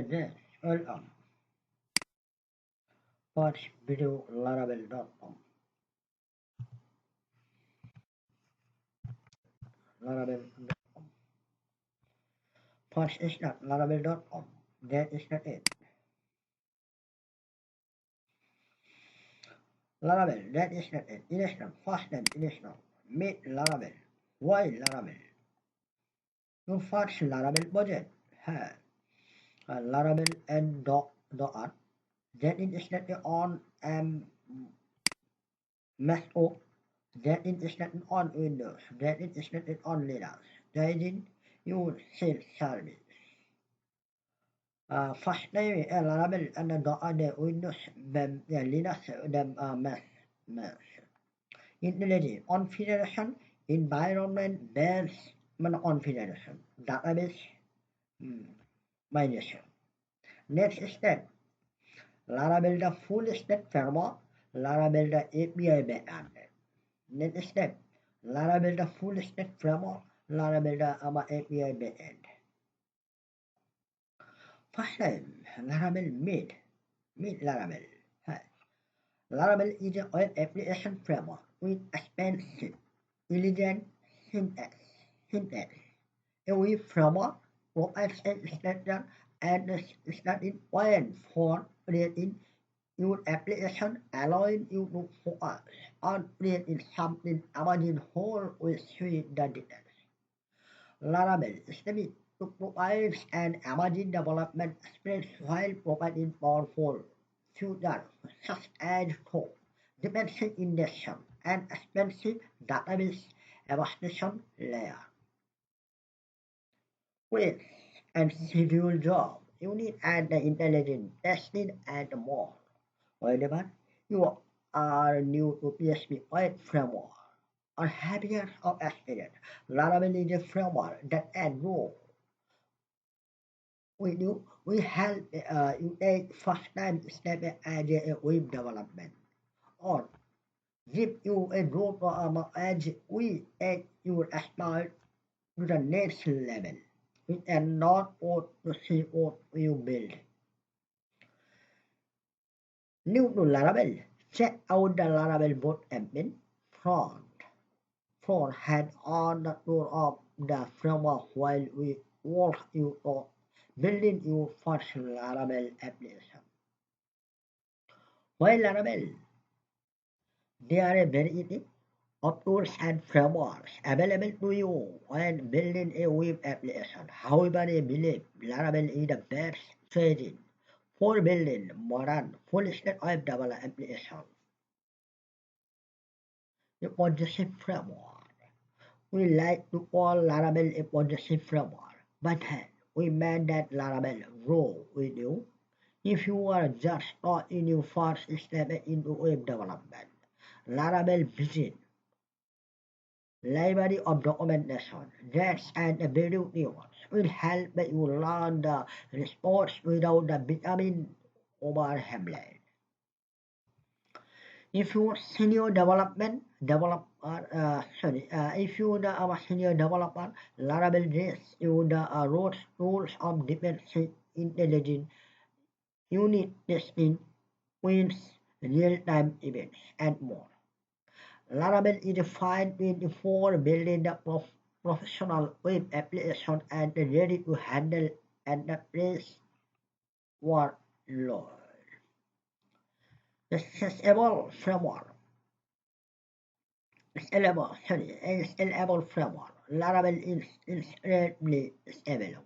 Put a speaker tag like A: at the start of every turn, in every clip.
A: address early on. First video Laravel.com. Laravel.com. First is not Laravel.com. That is not it. Laravel, that is not it. It is not. First name, it is not. Meet Laravel. Why Laravel? Your first Laravel project has Laravel and dot that is installed on Mac OS, that is installed on Windows, that is installed on Linux. That is use sales service. First name Laravel and the Windows, the Linux, the Mac. Intelligent configuration, environment based configuration, database migration. Next step, Laravel the full stack framework, Laravel the API backend. Next step, Laravel the full stack framework, Laravel the API backend. First time, Laravel meet Laravel. Laravel is a web application framework with expensive, elegant syntax. A web framework provides a standard and a starting point for creating your application, allowing you to focus on creating something amazing whole with sweet details. Laravel is meant to provide an amazing development experience while providing powerful features such as code, dependency injection, and expensive database abstraction layer. Quick and schedule job, unit and intelligent testing and more. Whenever you are new to PHP web framework or have years of experience, Laravel is a framework that adds role. We help you take first time step as a web development or give you a road as we take your expert to the next level. We cannot wait to see what you build. New to Laravel, check out the Laravel boot admin front hand on the tour of the framework while we walk you through building your first Laravel application. While Laravel, there are a variety of tools and frameworks available to you when building a web application. However, I believe Laravel is the best choice for building modern full-stack web development applications. A positive framework. We like to call Laravel a positive framework, but we meant that Laravel grow with you. If you are just starting your first step into web development, Laravel visit library of documentation, that's and video tutorials will help you learn the response without the becoming overwhelmed. If you senior if you the senior developer, Laravel gives you the root tools of dependency intelligence, unit testing, wins, real-time events, and more. Laravel is fine for building the professional web application and ready to handle enterprise workload. The scalable framework. Scalable framework. Laravel is incredibly scalable.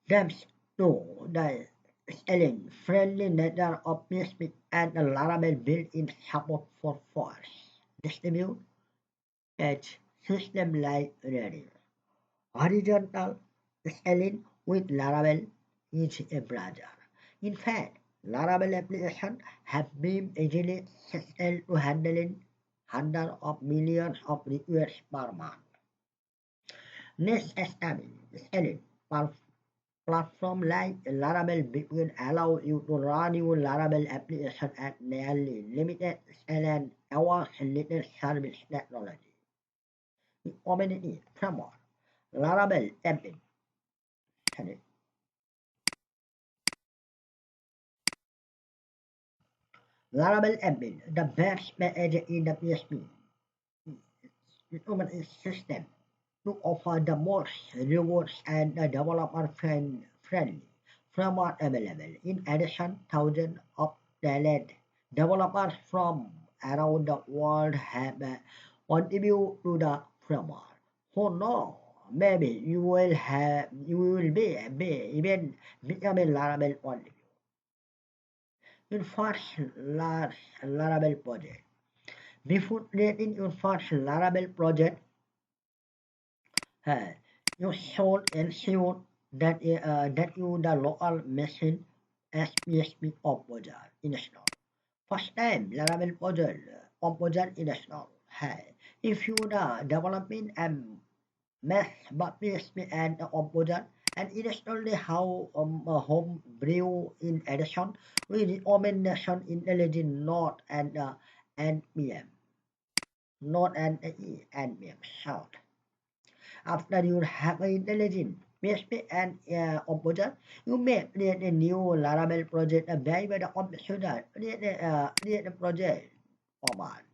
A: Thanks to the scaling friendly nature of PHP and the Laravel built-in support for force, distribute, edge, system library. Horizontal scaling with Laravel is a browser. In fact, Laravel applications have been easily scaled to handling hundreds of millions of requests per month. Next scaling platform like Laravel Bitcoin allow you to run your Laravel application at nearly limited scale and advanced little service technology. Community framework. Laravel admin. Laravel admin, the best manager in the PHP development system to offer the most rewards and the developer friendly framework available. In addition, thousands of talented developers from around the world have contributed to the framework. Who knows? Maybe you will be even become a Laravel contributor. In first Laravel project. Before creating your first Laravel project, uh, you should ensure that you the local machine as PHP composer installed. First time Laravel composer installed. If you the developing and math but PHP and the composer and install the how home brew in addition with the combination intelligent node and PM node and PM sound. After you have intelligent PHP and composer, you may create a new Laravel project by the computer. Create a project command.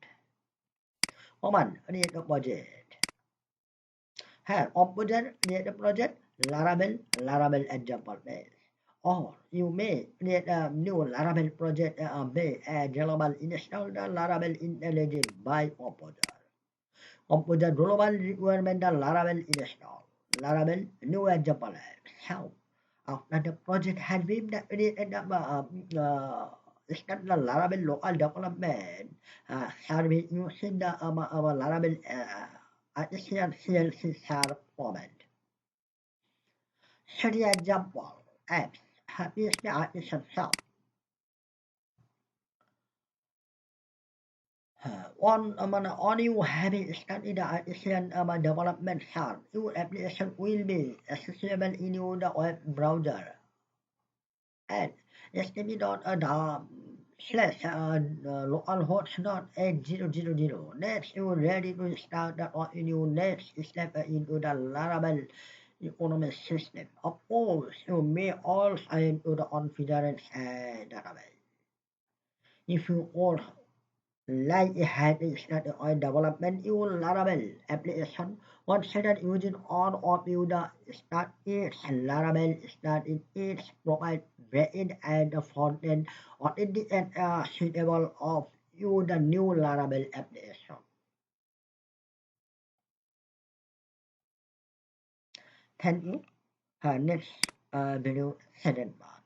A: Create a project. Have composer create a project Laravel example base. Or you may create a new Laravel project by global install the Laravel intelligent by composer. Composer global requirement the Laravel install. Laravel new example. How? After the project has been created, start the Laravel local development service using the Laravel artificial CLC format. Study example apps have PHP artificial shell. On you having studied the artificial development shell, your application will be accessible in your web browser. And http://localhost 8000. Next, you are ready to start the new next step into the Laravel economic system. Of course, you may also into the confidence database. If you all like had started on development your Laravel application, consider using all of you the start it Laravel start it provide backend and the front end or indicate suitable of you the new Laravel application. Thank you. Next video second part.